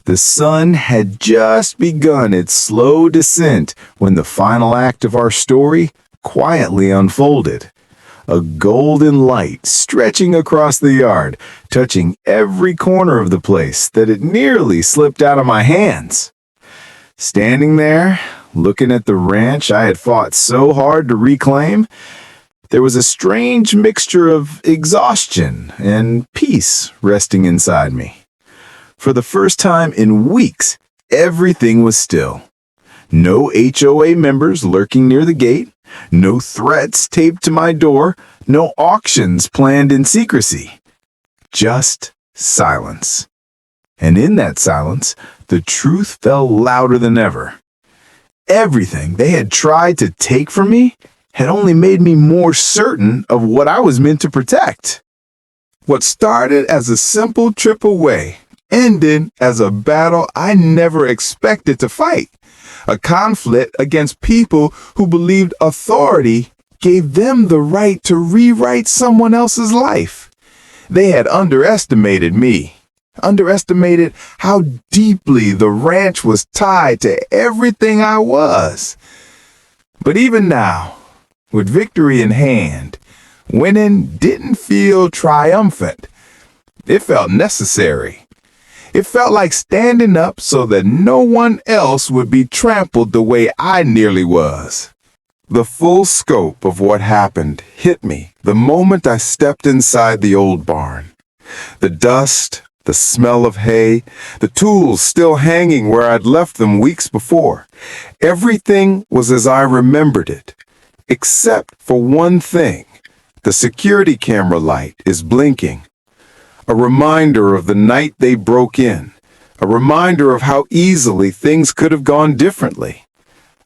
The sun had just begun its slow descent when the final act of our story quietly unfolded. A golden light stretching across the yard, touching every corner of the place that it nearly slipped out of my hands. Standing there, looking at the ranch I had fought so hard to reclaim, there was a strange mixture of exhaustion and peace resting inside me. For the first time in weeks, everything was still. No HOA members lurking near the gate, no threats taped to my door, no auctions planned in secrecy. Just silence. And in that silence, the truth fell louder than ever. Everything they had tried to take from me had only made me more certain of what I was meant to protect. What started as a simple trip away ended as a battle I never expected to fight. A conflict against people who believed authority gave them the right to rewrite someone else's life. They had underestimated me, underestimated how deeply the ranch was tied to everything I was. But even now, with victory in hand, winning didn't feel triumphant. It felt necessary. It felt like standing up so that no one else would be trampled the way I nearly was. The full scope of what happened hit me the moment I stepped inside the old barn. The dust, the smell of hay, the tools still hanging where I'd left them weeks before. Everything was as I remembered it, except for one thing. The security camera light is blinking. A reminder of the night they broke in. A reminder of how easily things could have gone differently.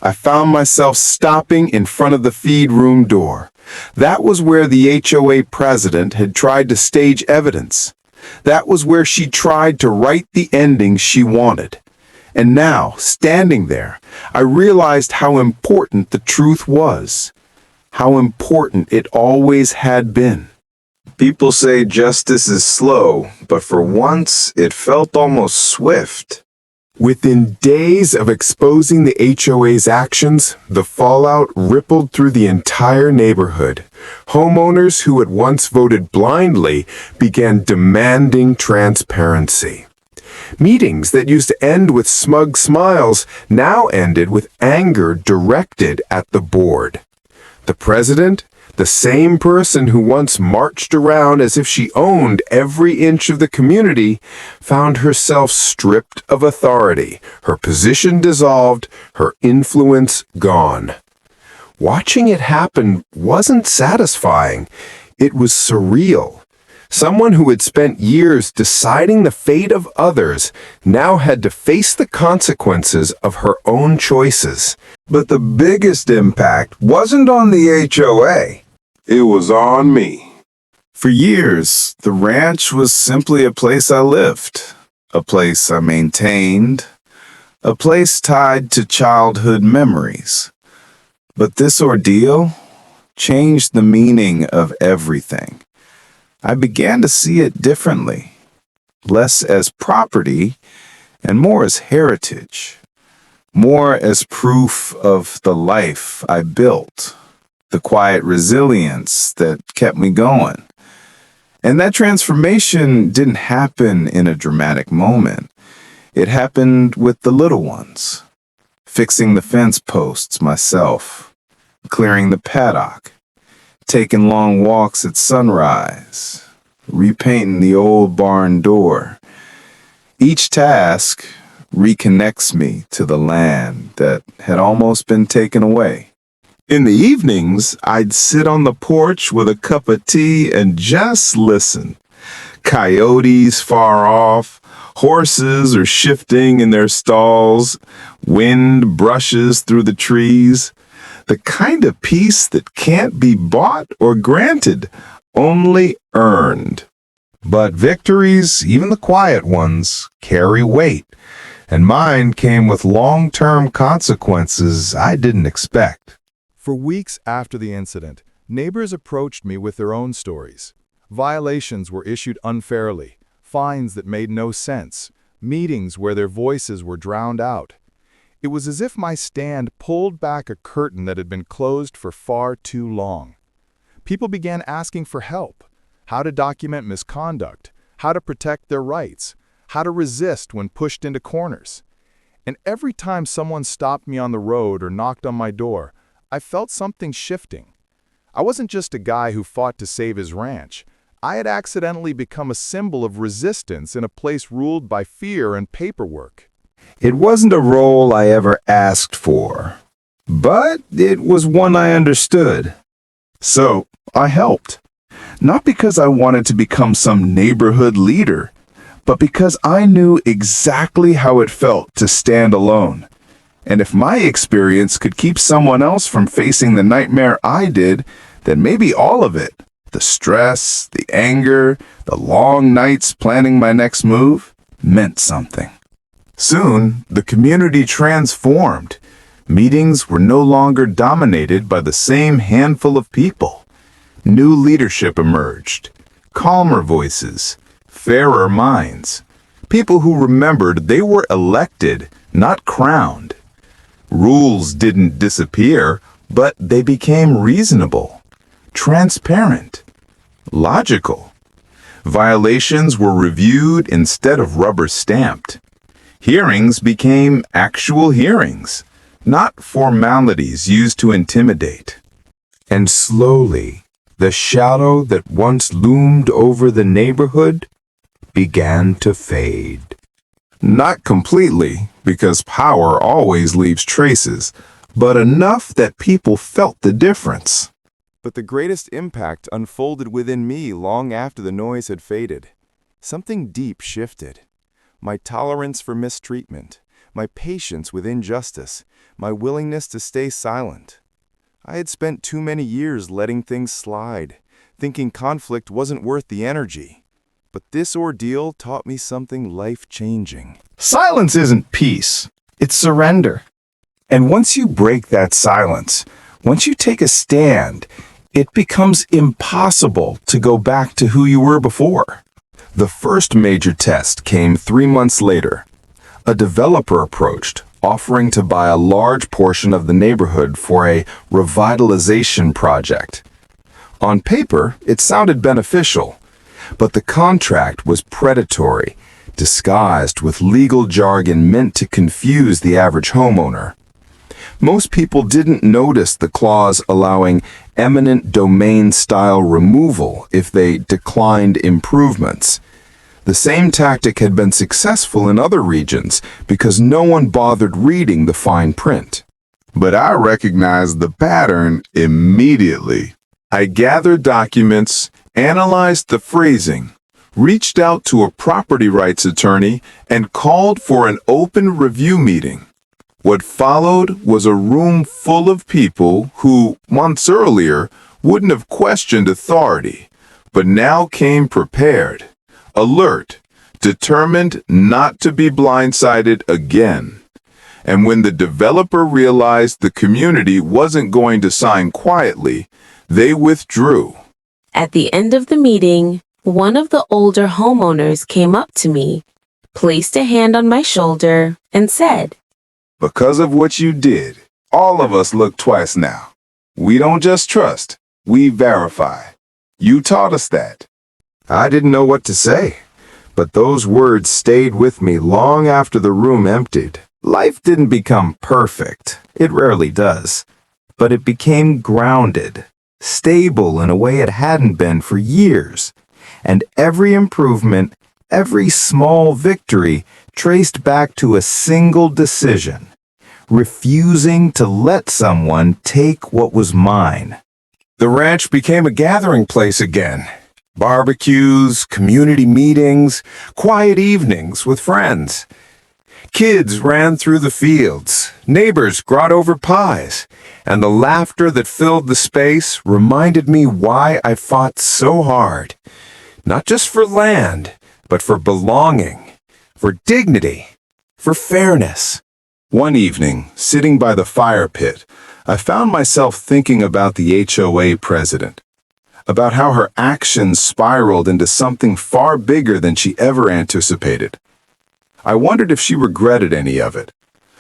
I found myself stopping in front of the feed room door. That was where the HOA president had tried to stage evidence. That was where she tried to write the ending she wanted. And now, standing there, I realized how important the truth was. How important it always had been. People say justice is slow, but for once it felt almost swift. Within days of exposing the HOA's actions, the fallout rippled through the entire neighborhood. Homeowners who had once voted blindly began demanding transparency. Meetings that used to end with smug smiles now ended with anger directed at the board. The president, the same person who once marched around as if she owned every inch of the community, found herself stripped of authority, her position dissolved, her influence gone. Watching it happen wasn't satisfying. It was surreal. Someone who had spent years deciding the fate of others now had to face the consequences of her own choices. But the biggest impact wasn't on the HOA. It was on me. For years, the ranch was simply a place I lived, a place I maintained, a place tied to childhood memories. But this ordeal changed the meaning of everything. I began to see it differently, less as property and more as heritage, more as proof of the life I built. The quiet resilience that kept me going. And that transformation didn't happen in a dramatic moment. It happened with the little ones. Fixing the fence posts myself, clearing the paddock, taking long walks at sunrise, repainting the old barn door. Each task reconnects me to the land that had almost been taken away. In the evenings, I'd sit on the porch with a cup of tea and just listen. Coyotes far off, horses are shifting in their stalls, wind brushes through the trees. The kind of peace that can't be bought or granted, only earned. But victories, even the quiet ones, carry weight, and mine came with long-term consequences I didn't expect. For weeks after the incident, neighbors approached me with their own stories. Violations were issued unfairly, fines that made no sense, meetings where their voices were drowned out. It was as if my stand pulled back a curtain that had been closed for far too long. People began asking for help, how to document misconduct, how to protect their rights, how to resist when pushed into corners. And every time someone stopped me on the road or knocked on my door, I felt something shifting. I wasn't just a guy who fought to save his ranch. I had accidentally become a symbol of resistance in a place ruled by fear and paperwork. It wasn't a role I ever asked for, but it was one I understood. So I helped. Not because I wanted to become some neighborhood leader, but because I knew exactly how it felt to stand alone. And if my experience could keep someone else from facing the nightmare I did, then maybe all of it, the stress, the anger, the long nights planning my next move, meant something. Soon, the community transformed. Meetings were no longer dominated by the same handful of people. New leadership emerged, calmer voices, fairer minds, people who remembered they were elected, not crowned. Rules didn't disappear, but they became reasonable, transparent, logical. Violations were reviewed instead of rubber-stamped. Hearings became actual hearings, not formalities used to intimidate. And slowly, the shadow that once loomed over the neighborhood began to fade. Not completely, because power always leaves traces, but enough that people felt the difference. But the greatest impact unfolded within me long after the noise had faded. Something deep shifted. My tolerance for mistreatment, my patience with injustice, my willingness to stay silent. I had spent too many years letting things slide, thinking conflict wasn't worth the energy. But this ordeal taught me something life-changing. Silence isn't peace, it's surrender. And once you break that silence, once you take a stand, it becomes impossible to go back to who you were before. The first major test came 3 months later. A developer approached, offering to buy a large portion of the neighborhood for a revitalization project. On paper, it sounded beneficial, but the contract was predatory, disguised with legal jargon meant to confuse the average homeowner. Most people didn't notice the clause allowing eminent domain-style removal if they declined improvements. The same tactic had been successful in other regions because no one bothered reading the fine print. But I recognized the pattern immediately. I gathered documents, analyzed the phrasing, reached out to a property rights attorney, and called for an open review meeting. What followed was a room full of people who, months earlier, wouldn't have questioned authority, but now came prepared, alert, determined not to be blindsided again. And when the developer realized the community wasn't going to sign quietly, they withdrew. At the end of the meeting, one of the older homeowners came up to me, placed a hand on my shoulder, and said, Because of what you did, all of us look twice now. We don't just trust, we verify. You taught us that. I didn't know what to say, but those words stayed with me long after the room emptied. Life didn't become perfect. It rarely does. But it became grounded, stable in a way it hadn't been for years. And every improvement, every small victory traced back to a single decision: refusing to let someone take what was mine. The ranch became a gathering place again. Barbecues, community meetings, quiet evenings with friends. Kids ran through the fields, neighbors brought over pies, and the laughter that filled the space reminded me why I fought so hard. Not just for land, but for belonging, for dignity, for fairness. One evening, sitting by the fire pit, I found myself thinking about the HOA president, about how her actions spiraled into something far bigger than she ever anticipated. I wondered if she regretted any of it,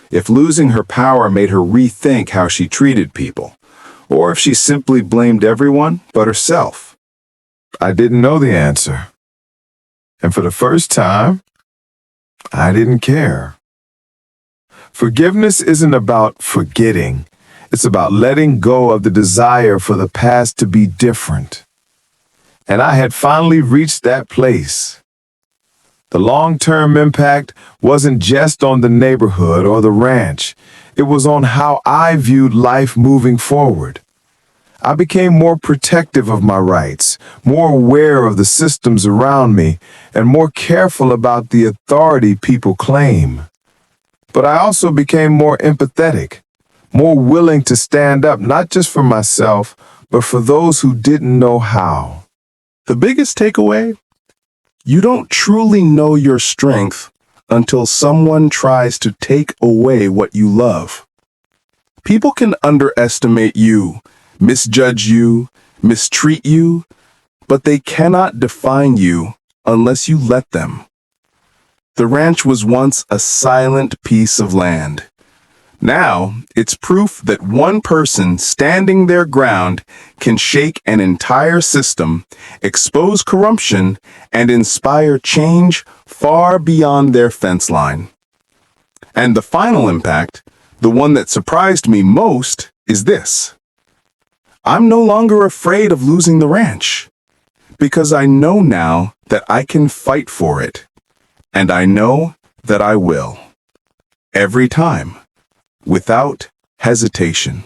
if losing her power made her rethink how she treated people, or if she simply blamed everyone but herself. I didn't know the answer. And for the first time, I didn't care. Forgiveness isn't about forgetting. It's about letting go of the desire for the past to be different. And I had finally reached that place. The long-term impact wasn't just on the neighborhood or the ranch. It was on how I viewed life moving forward. I became more protective of my rights, more aware of the systems around me, and more careful about the authority people claim. But I also became more empathetic, more willing to stand up not just for myself, but for those who didn't know how. The biggest takeaway? You don't truly know your strength until someone tries to take away what you love. People can underestimate you, misjudge you, mistreat you, but they cannot define you unless you let them. The ranch was once a silent piece of land. Now, it's proof that one person standing their ground can shake an entire system, expose corruption, and inspire change far beyond their fence line. And the final impact, the one that surprised me most, is this. I'm no longer afraid of losing the ranch, because I know now that I can fight for it, and I know that I will. Every time. Without hesitation.